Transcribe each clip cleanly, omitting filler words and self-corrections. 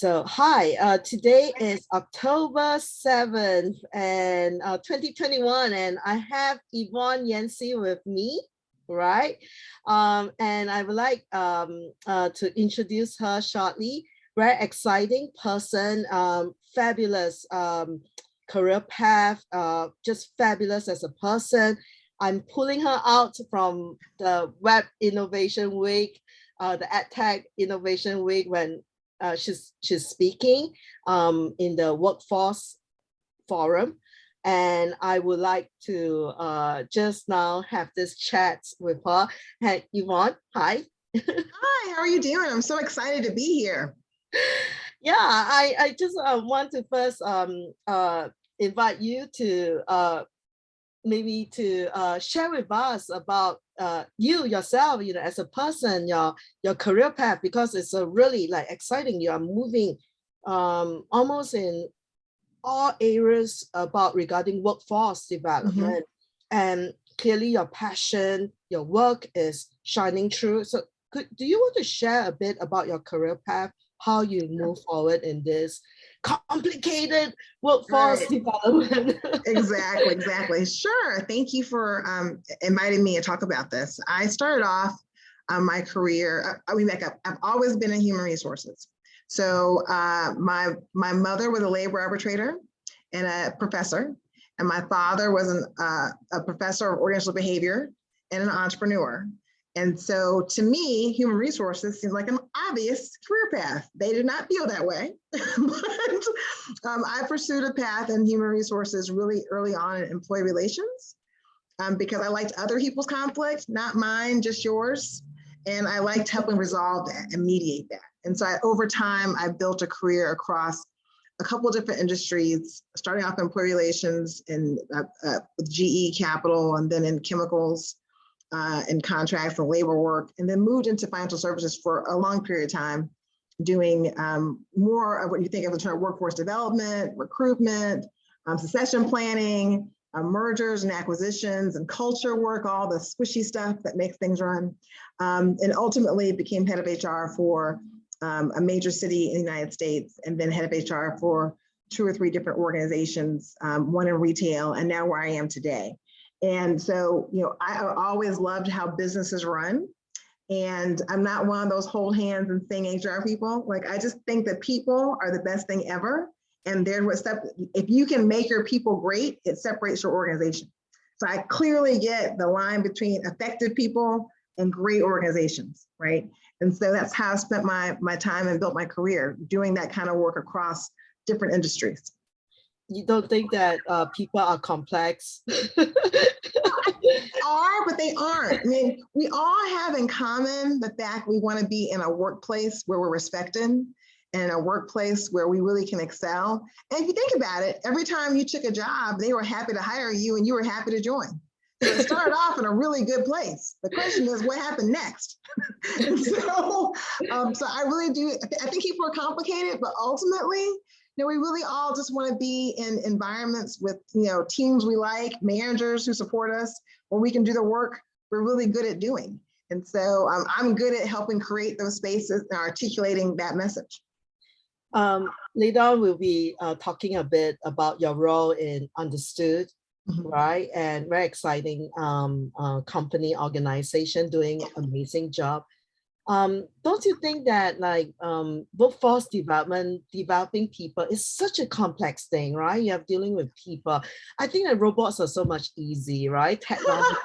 Hi, today is October 7th and 2021, and I have Yvonne Yancy with me, right? And I would like to introduce her shortly. Very exciting person, fabulous career path, just fabulous as a person. I'm pulling her out from the Web Innovation Week, the EdTech Innovation Week, when she's speaking in the Workforce Forum. And I would like to just now have this chat with her. Hey, Yvonne, hi. Hi, how are you doing? I'm so excited to be here. Yeah, I just want to first invite you to maybe to share with us about you yourself, as a person, your career path, because it's a really like exciting. You are moving almost in all areas about regarding workforce development, and clearly your passion, your work is shining through. So do you want to share a bit about your career path, how you move forward in this complicated workforce development? Exactly. Sure. Thank you for inviting me to talk about this. I started off my career, I've always been in human resources. So my mother was a labor arbitrator and a professor, and my father was a professor of organizational behavior and an entrepreneur. And so to me, human resources seemed like an obvious career path. They did not feel that way, but I pursued a path in human resources really early on in employee relations because I liked other people's conflict, not mine, just yours. And I liked helping resolve that and mediate that. And so over time, I built a career across a couple of different industries, starting off in employee relations in with GE Capital, and then in chemicals, and contracts and labor work, and then moved into financial services for a long period of time, doing more of what you think of in terms of workforce development, recruitment, succession planning, mergers and acquisitions, and culture work, all the squishy stuff that makes things run, and ultimately became head of HR for a major city in the United States, and then head of HR for 2 or 3 different organizations, one in retail, and now where I am today. And so, I always loved how businesses run. And I'm not one of those hold hands and sing HR people. Like, I just think that people are the best thing ever. And if you can make your people great, it separates your organization. So I clearly get the line between effective people and great organizations, right? And so that's how I spent my time and built my career, doing that kind of work across different industries. You don't think that people are complex? Are, but they aren't. I mean, we all have in common the fact we want to be in a workplace where we're respected, and in a workplace where we really can excel. And if you think about it, every time you took a job, they were happy to hire you and you were happy to join. So it started off in a really good place. The question is, what happened next? So I really do, I think people are complicated, but ultimately, we really all just want to be in environments with, teams we like, managers who support us, where we can do the work we're really good at doing. And so I'm good at helping create those spaces and articulating that message. Later on, we'll be talking a bit about your role in Undersood, right? And very exciting company, organization doing an amazing job. Don't you think that workforce development, developing people is such a complex thing, right? You have dealing with people. I think that robots are so much easy, right? Technology,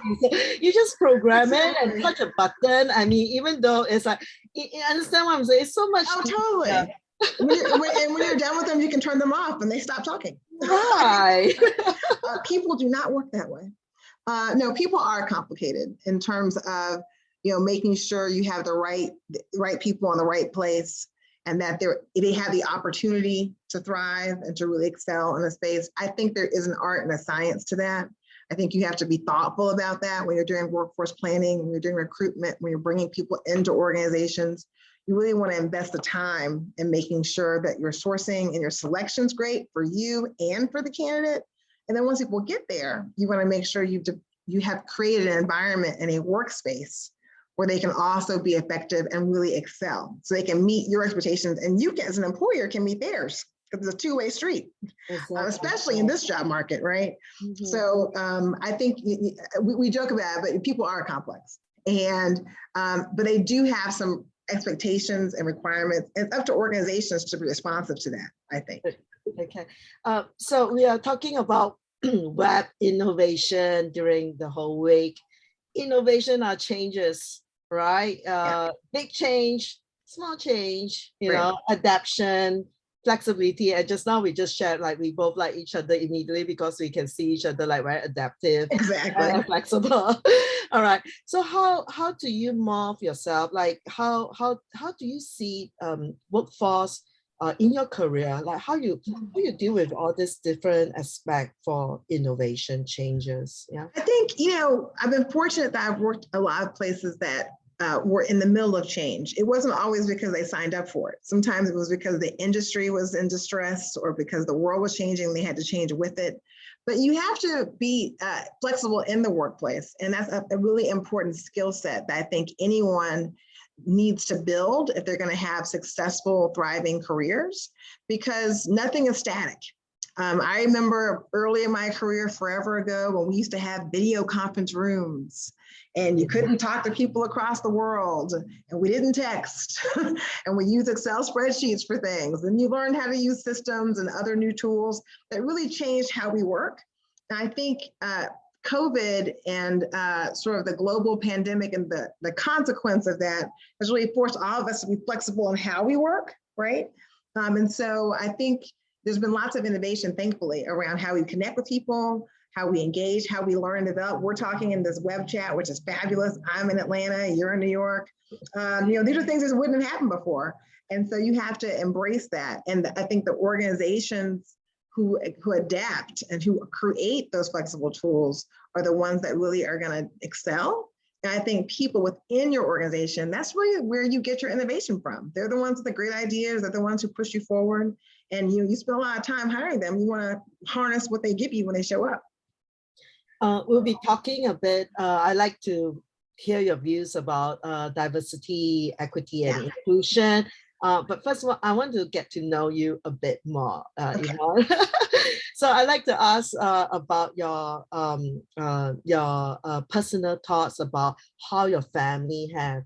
you just program it and touch a button. I mean, even though it's like, you understand what I'm saying? It's so much. Oh, totally. And when you're done with them, you can turn them off and they stop talking. Right. People do not work that way. No, people are complicated in terms of making sure you have the right people in the right place, and that they have the opportunity to thrive and to really excel in a space. I think there is an art and a science to that. I think you have to be thoughtful about that when you're doing workforce planning, when you're doing recruitment, when you're bringing people into organizations. You really want to invest the time in making sure that your sourcing and your selection's great for you and for the candidate. And then once people get there, you want to make sure you have created an environment and a workspace where they can also be effective and really excel. So they can meet your expectations and you as an employer can meet theirs, because it's a two-way street, Exactly. especially in this job market, right? Mhm. So I think we joke about it, but people are complex. And, but they do have some expectations and requirements. It's up to organizations to be responsive to that, I think. Okay, so we are talking about web innovation during the whole week. Innovation are changes, right? Big change, small change, you know, adaptation, flexibility. And just now we just shared, like, we both like each other immediately because we can see each other like very adaptive, exactly, flexible. All right. So how do you morph yourself? Like how do you see workforce in your career? Like how you deal with all this different aspect for innovation changes? Yeah. I think, you know, I've been fortunate that I've worked a lot of places that were in the middle of change. It wasn't always because they signed up for it. Sometimes it was because the industry was in distress or because the world was changing and they had to change with it. But you have to be flexible in the workplace. And that's a really important skill set that I think anyone needs to build if they're going to have successful, thriving careers, because nothing is static. I remember early in my career, forever ago, when we used to have video conference rooms and you couldn't talk to people across the world and we didn't text and we used Excel spreadsheets for things. And you learned how to use systems and other new tools that really changed how we work. And I think COVID and sort of the global pandemic and the consequence of that has really forced all of us to be flexible in how we work, right? And so I think there's been lots of innovation, thankfully, around how we connect with people, how we engage, how we learn and develop. We're talking in this web chat, which is fabulous. I'm in Atlanta, you're in New York. You know, these are things that wouldn't have happened before. And so you have to embrace that. And I think the organizations who adapt and who create those flexible tools are the ones that really are going to excel. And I think people within your organization, that's really where you get your innovation from. They're the ones with the great ideas, they're the ones who push you forward. And you spend a lot of time hiring them. You want to harness what they give you when they show up. We'll be talking a bit. I like to hear your views about diversity, equity, and inclusion. But first of all, I want to get to know you a bit more, Yvonne. So I'd like to ask about your personal thoughts about how your family have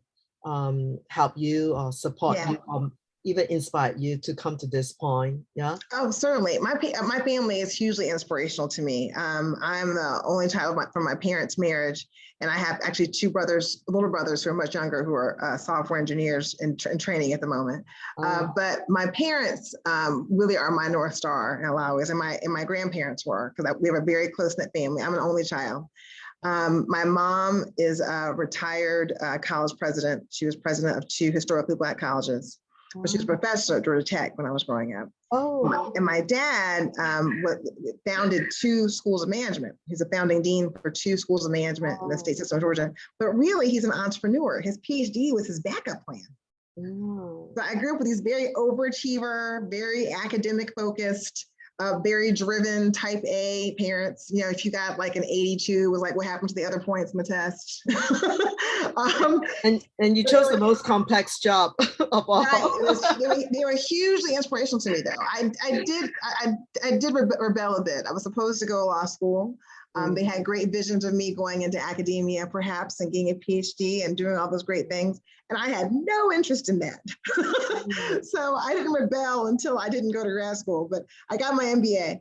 helped you or support you, even inspired you to come to this point. Yeah. Oh, certainly. My family is hugely inspirational to me. I'm the only child from my parents' marriage, and I have actually two brothers, little brothers who are much younger, who are software engineers in training at the moment. But my parents really are my North Star in a lot of ways, and my grandparents were, because we have a very close-knit family. I'm an only child. My mom is a retired college president. She was president of 2 historically Black colleges. But she was a professor at Georgia Tech when I was growing up. And my dad founded 2 schools of management. He's a founding dean for 2 schools of management in the state system of Georgia. But really, he's an entrepreneur. His PhD was his backup plan. So I grew up with these very overachiever, very academic focused, very driven type A parents. You know, if you got like an 82, it was like, what happened to the other points in the test? And you chose the most complex job of all. They were hugely inspirational to me, though. I did rebel a bit. I was supposed to go to law school. They had great visions of me going into academia, perhaps, and getting a PhD and doing all those great things. And I had no interest in that. So I didn't rebel until I didn't go to grad school, but I got my MBA.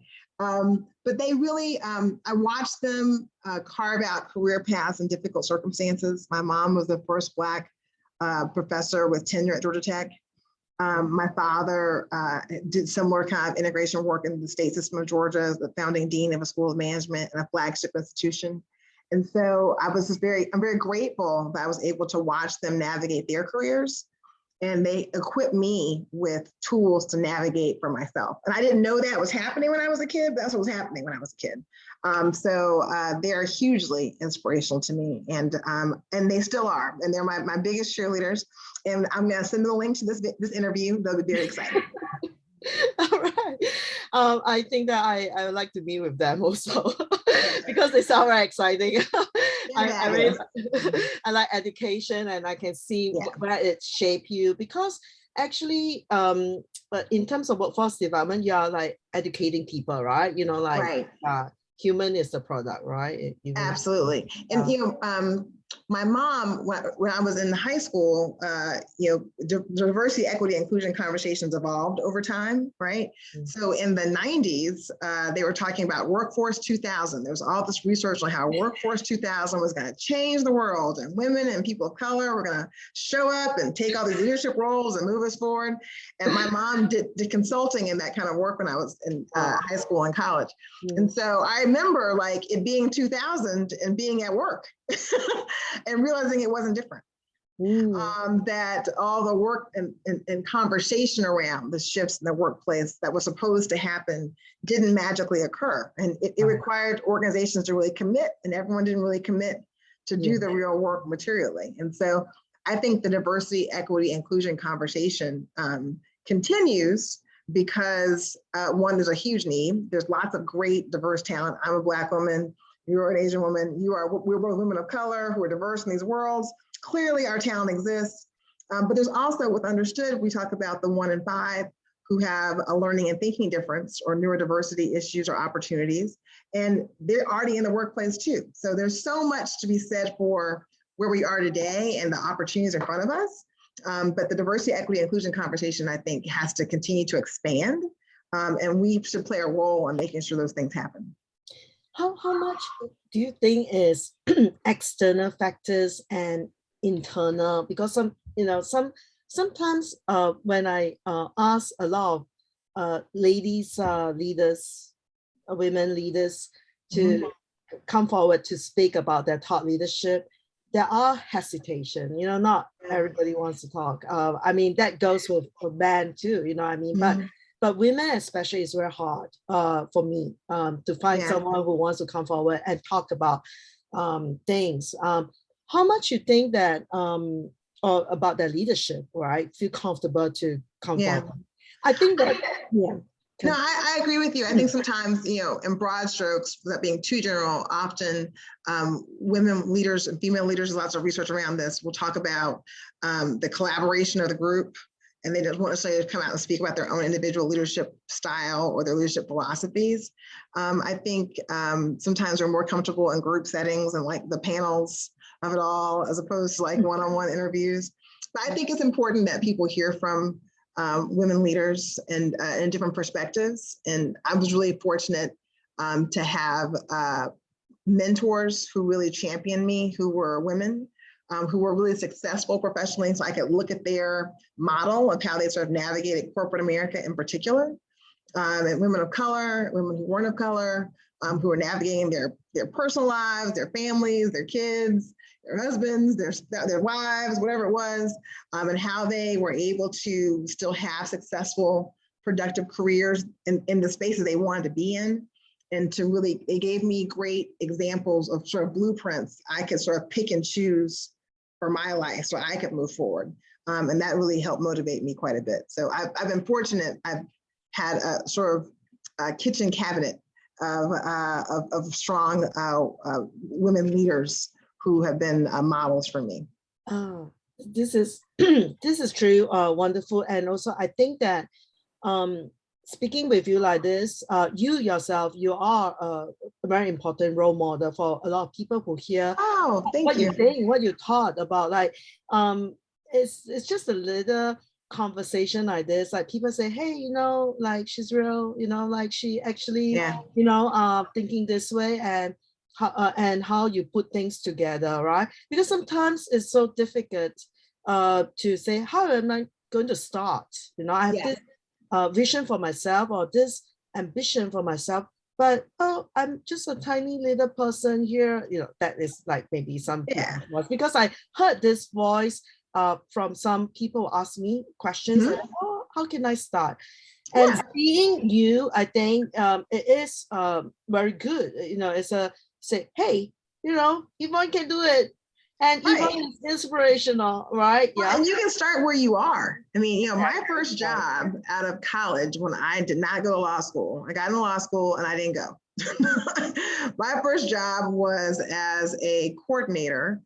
But they really, I watched them carve out career paths in difficult circumstances. My mom was the first Black professor with tenure at Georgia Tech. My father did similar kind of integration work in the state system of Georgia as the founding dean of a school of management and a flagship institution. And so I'm very grateful that I was able to watch them navigate their careers. And they equipped me with tools to navigate for myself. And I didn't know that was happening when I was a kid, but that's what was happening when I was a kid. So they're hugely inspirational to me, and they still are. And they're my biggest cheerleaders. And I'm going to send them the link to this interview. They'll be very excited. All right. I think that I would like to meet with them also because they sound very exciting. I really I like education, and I can see where it shaped you, because actually but in terms of workforce development, you are like educating people, right? You know, like human is the product, right? Absolutely. And my mom, when I was in high school, diversity, equity, inclusion conversations evolved over time, right? So in the 90s, they were talking about Workforce 2000. There was all this research on how Workforce 2000 was going to change the world, and women and people of color were going to show up and take all these leadership roles and move us forward. And my mom did consulting in that kind of work when I was in high school and college. And so I remember like it being 2000 and being at work and realizing it wasn't different. That all the work and conversation around the shifts in the workplace that was supposed to happen didn't magically occur. And it required organizations to really commit, and everyone didn't really commit to do the real work materially. And so I think the diversity, equity, inclusion conversation continues because one, there's a huge need. There's lots of great diverse talent. I'm a Black woman, you're an Asian woman, we're both women of color who are diverse in these worlds. Clearly our talent exists, but there's also, with Understood, we talk about the 1 in 5 who have a learning and thinking difference or neurodiversity issues or opportunities, and they're already in the workplace too. So there's so much to be said for where we are today and the opportunities in front of us. But the diversity, equity, inclusion conversation, I think, has to continue to expand, and we should play a role in making sure those things happen. How much do you think is external factors and internal? Because sometimes when I ask a lot of ladies leaders, women leaders to come forward to speak about their thought leadership, there are hesitation. Not everybody wants to talk. I mean, that goes with men too. I mean, but women especially is very hard for me to find someone who wants to come forward and talk about things. How much you think that or about their leadership, right? Feel comfortable to come forward. I think that, No, I agree with you. I think sometimes, in broad strokes, that being too general, often women leaders and female leaders, there's lots of research around this, will talk about the collaboration of the group, and they don't necessarily come out and speak about their own individual leadership style or their leadership philosophies. I think sometimes we're more comfortable in group settings and like the panels of it all, as opposed to like one-on-one interviews. But I think it's important that people hear from women leaders and in different perspectives. And I was really fortunate to have mentors who really championed me, who were women, who were really successful professionally. So I could look at their model of how they sort of navigated corporate America in particular, and women of color, women who weren't of color, who were navigating their personal lives, their families, their kids, their husbands, their wives, whatever it was, and how they were able to still have successful, productive careers in the spaces they wanted to be in. And to really, it gave me great examples of sort of blueprints I could sort of pick and choose for my life so I could move forward. And that really helped motivate me quite a bit. So I've been fortunate. I've had a sort of a kitchen cabinet of strong women leaders who have been models for me. Oh, this is this is true, wonderful. And also I think that speaking with you like this, you yourself, you are a very important role model for a lot of people who hear what you think, what you thought about. Like it's just a little conversation like this, like people say, hey, like she's real, like she actually thinking this way, and how you put things together, right? Because sometimes it's so difficult to say, how am I going to start? I have this vision for myself or this ambition for myself, but I'm just a tiny little person here. That is like maybe some voice, because I heard this voice from some people ask me questions like, how can I start? And seeing you, I think it is very good. It's a say, hey, Yvonne can do it. And Right. Yvonne is inspirational, right? Well, Yeah. and you can start where you are. I mean, you know, my first job out of college when I did not go to law school, I got into law school and I didn't go. My first job was as a coordinator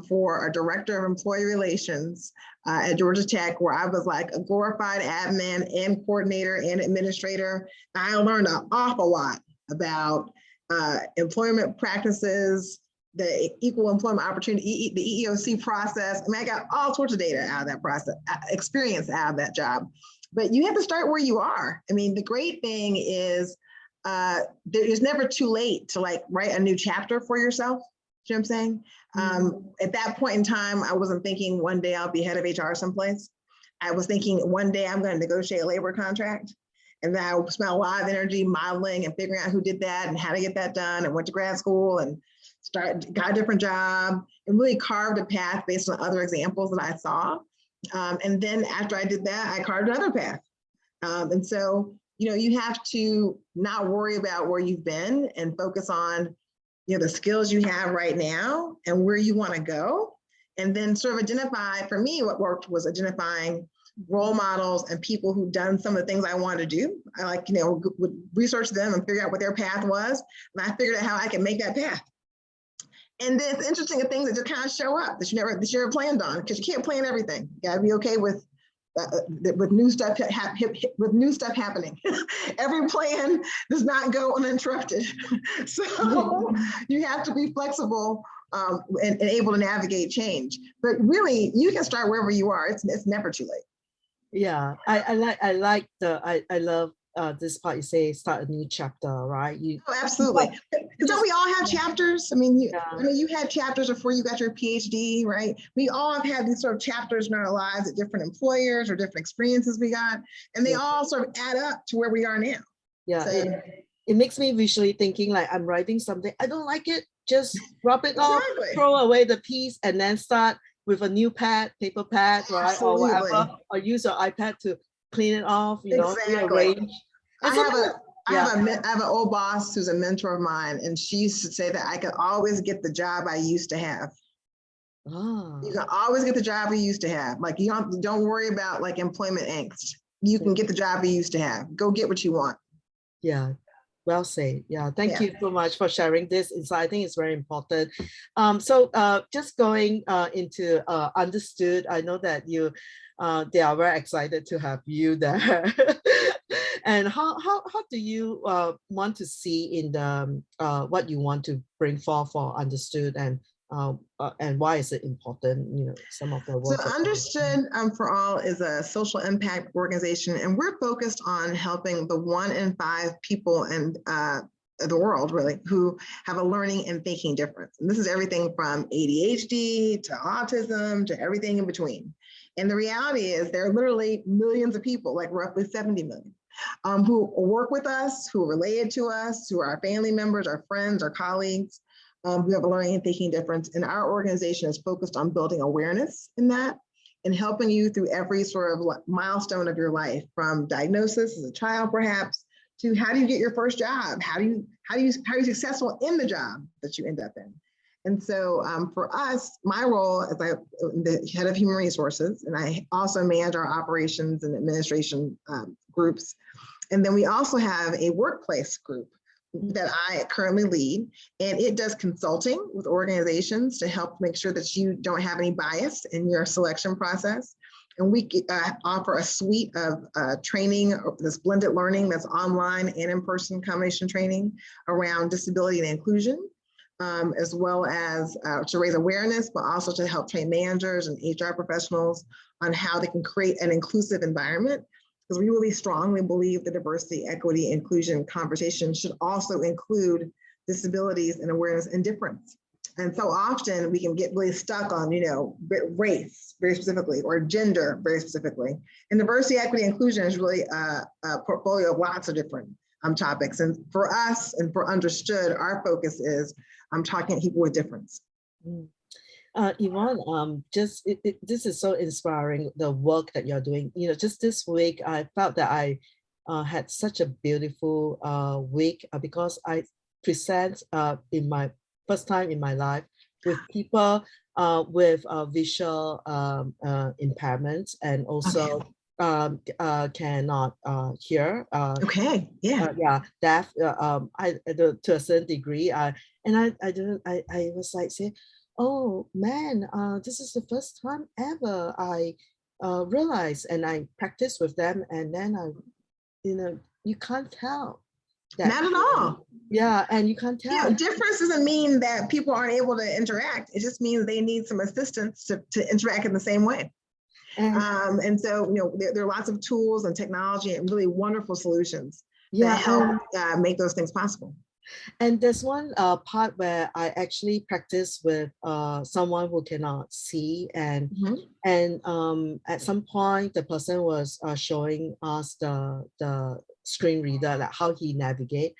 for a director of employee relations at Georgia Tech, where I was like a glorified admin and coordinator and administrator. I learned an awful lot about employment practices, the equal employment opportunity, the EEOC process. I mean, I got all sorts of data out of that process, experience out of that job. But you have to start where you are. I mean, the great thing is it's never too late to like write a new chapter for yourself. You know what I'm saying? At that point in time, I wasn't thinking one day I'll be head of HR someplace. I was thinking one day I'm going to negotiate a labor contract. And then I spent a lot of energy modeling and figuring out who did that and how to get that done, and went to grad school and got a different job and really carved a path based on other examples that I saw. And then after I did that, I carved another path. And so, you know, you have to not worry about where you've been and focus on, you know, the skills you have right now and where you want to go. And then sort of identify, for me, what worked was identifying role models and people who've done some of the things I wanted to do. I like, you know, would research them and figure out what their path was. And I figured out how I could make that path. And then it's interesting things that just kind of show up that you never planned on, because you can't plan everything. You gotta be okay with new stuff happening. Every plan does not go uninterrupted. So you have to be flexible and able to navigate change. But really, you can start wherever you are. It's never too late. Yeah, I love this part. You say start a new chapter, right? Absolutely. Don't we all have chapters? I mean, you had chapters before you got your PhD, right? We all have had these sort of chapters in our lives at different employers or different experiences we got, and they all sort of add up to where we are now. Yeah, so, it makes me visually thinking like I'm writing something, I don't like it, just drop it off, throw away the piece, and then start with a new pad, paper pad, right? Absolutely. Or whatever, or use your iPad to clean it off, you know, rearrange. I have an old boss who's a mentor of mine, and she used to say that I could always get the job I used to have. You can always get the job you used to have. Like, you don't worry about like employment angst. You can get the job you used to have. Go get what you want. Yeah. Well said. Yeah, thank you so much for sharing this insight. I think it's very important. So just going into Understood, I know that they are very excited to have you there. And how do you want to see in the what you want to bring forth for Understood, and why is it important? You know, some of the work. So Understood for All is a social impact organization, and we're focused on helping the 1 in 5 people in the world, really, who have a learning and thinking difference. And this is everything from ADHD to autism to everything in between. And the reality is there are literally millions of people, like roughly 70 million, who work with us, who are related to us, who are our family members, our friends, our colleagues, who have a learning and thinking difference. And our organization is focused on building awareness in that and helping you through every sort of milestone of your life, from diagnosis as a child, perhaps, to how do you get your first job? How are you successful in the job that you end up in? And so for us, my role as the head of human resources, and I also manage our operations and administration groups. And then we also have a workplace group that I currently lead, and it does consulting with organizations to help make sure that you don't have any bias in your selection process. And we offer a suite of training, this blended learning that's online and in-person combination training around disability and inclusion, as well as to raise awareness, but also to help train managers and HR professionals on how they can create an inclusive environment. Because we really strongly believe the diversity, equity, inclusion conversation should also include disabilities and awareness and difference. And so often we can get really stuck on, you know, race very specifically, or gender very specifically. And diversity, equity, inclusion is really a portfolio of lots of different topics. And for us and for Understood, our focus is talking to people with difference. Yvonne, this is so inspiring, the work that you're doing. You know, just this week, I felt that I had such a beautiful week because I present in my first time in my life with people with visual impairments, and also cannot hear. Okay. Yeah. Yeah, deaf. To a certain degree. And I was like, say, oh man, this is the first time ever I realized, and I practiced with them, and then you can't tell that. Not at all. Yeah, and you can't tell. Yeah, difference doesn't mean that people aren't able to interact. It just means they need some assistance to interact in the same way. And so, there are lots of tools and technology and really wonderful solutions that help make those things possible. And there's one part where I actually practice with someone who cannot see, and at some point the person was showing us the screen reader, like how he navigate,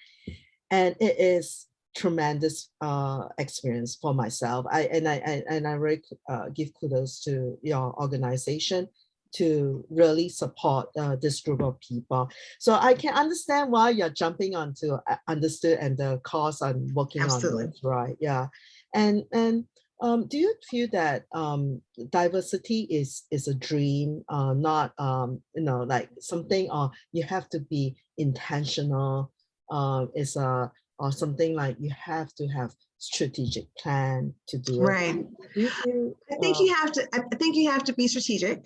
and it is tremendous experience for myself. I really give kudos to your organization to really support this group of people. So I can understand why you're jumping onto Understood and the course I'm working Absolutely. on, right? Yeah. And do you feel that diversity is a dream, not like something, or you have to be intentional, or something like you have to have strategic plan to do it? Right. Do you feel, I think you have to be strategic.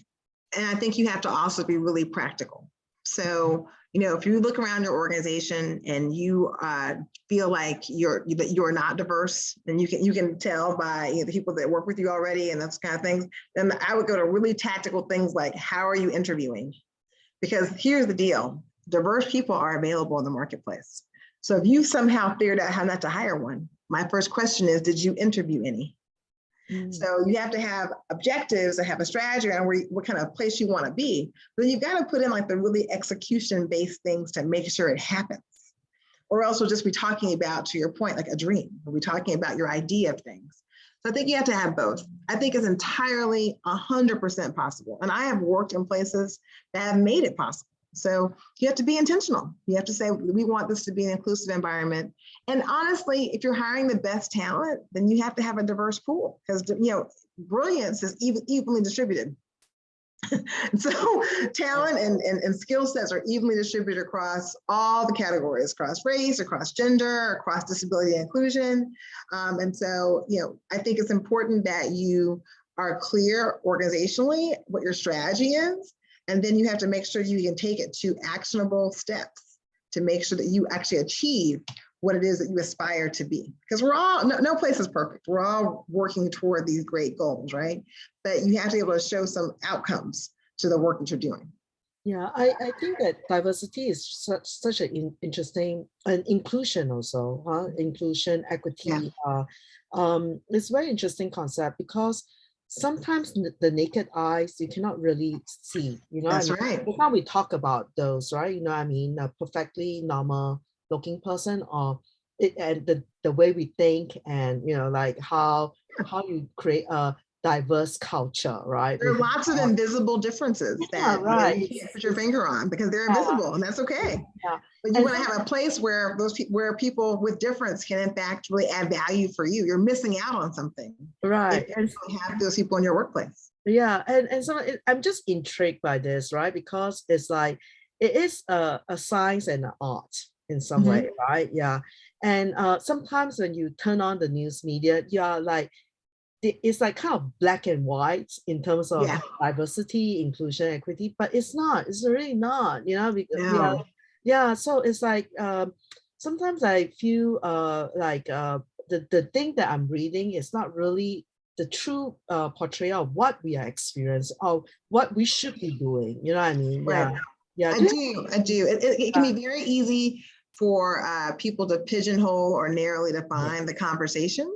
And I think you have to also be really practical. So, if you look around your organization and you feel like you're not diverse, and you can tell by the people that work with you already and those kind of things, then I would go to really tactical things like, how are you interviewing? Because here's the deal: diverse people are available in the marketplace. So if you somehow figured out how not to hire one, my first question is, did you interview any? So you have to have objectives and have a strategy around what kind of place you want to be. But you've got to put in like the really execution-based things to make sure it happens. Or else we'll just be talking about, to your point, like a dream. We'll be talking about your idea of things. So I think you have to have both. I think it's entirely 100% possible. And I have worked in places that have made it possible. So you have to be intentional. You have to say, we want this to be an inclusive environment. And honestly, if you're hiring the best talent, then you have to have a diverse pool, because brilliance is evenly distributed. So talent and skill sets are evenly distributed across all the categories, across race, across gender, across disability and inclusion. And so, I think it's important that you are clear organizationally what your strategy is. And then you have to make sure you can take it to actionable steps to make sure that you actually achieve what it is that you aspire to be. Because we're all, no place is perfect. We're all working toward these great goals, right? But you have to be able to show some outcomes to the work that you're doing. Yeah, I think that diversity is such an interesting, and inclusion also, inclusion, equity. Yeah. It's a very interesting concept, because sometimes the naked eyes, you cannot really see, That's right. Now we talk about those, right? A perfectly normal looking person, or and the way we think, and like how you create a diverse culture, right? There are lots of invisible differences that you can't put your finger on because they're invisible, and that's okay. Yeah. But you want to have a place where where people with difference can in fact really add value for you. You're missing out on something, right? And you have those people in your workplace. Yeah, and so I'm just intrigued by this, right? Because it's like it is a science and an art in some way, right? Yeah, and sometimes when you turn on the news media, you're like, it's like kind of black and white in terms of diversity, inclusion, equity, but it's not. It's really not. Because, so it's like sometimes I feel like the thing that I'm reading is not really the true portrayal of what we are experiencing or what we should be doing. You know what I mean? Right. Yeah. I do. It can be very easy for people to pigeonhole or narrowly define the conversation.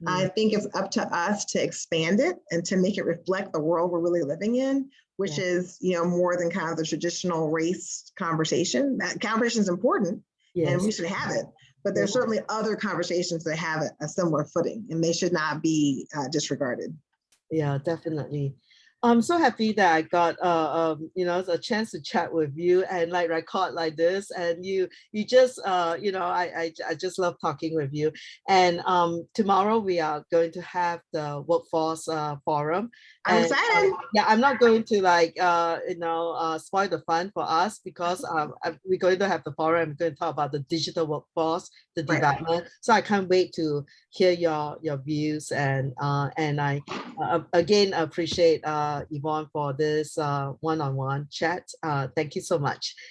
I think it's up to us to expand it and to make it reflect the world we're really living in, which is, more than kind of the traditional race conversation. That conversation is important, and we should have it. But there's certainly other conversations that have a similar footing, and they should not be disregarded. Yeah, definitely. I'm so happy that I got a chance to chat with you and like record like this, and you just I just love talking with you. And tomorrow we are going to have the workforce forum, I'm and excited. yeah, I'm not going to spoil the fun for us, because we're going to have the forum. We're going to talk about the digital workforce, the Right. development. So I can't wait to hear your views, and I again appreciate Yvonne for this one-on-one chat. Thank you so much.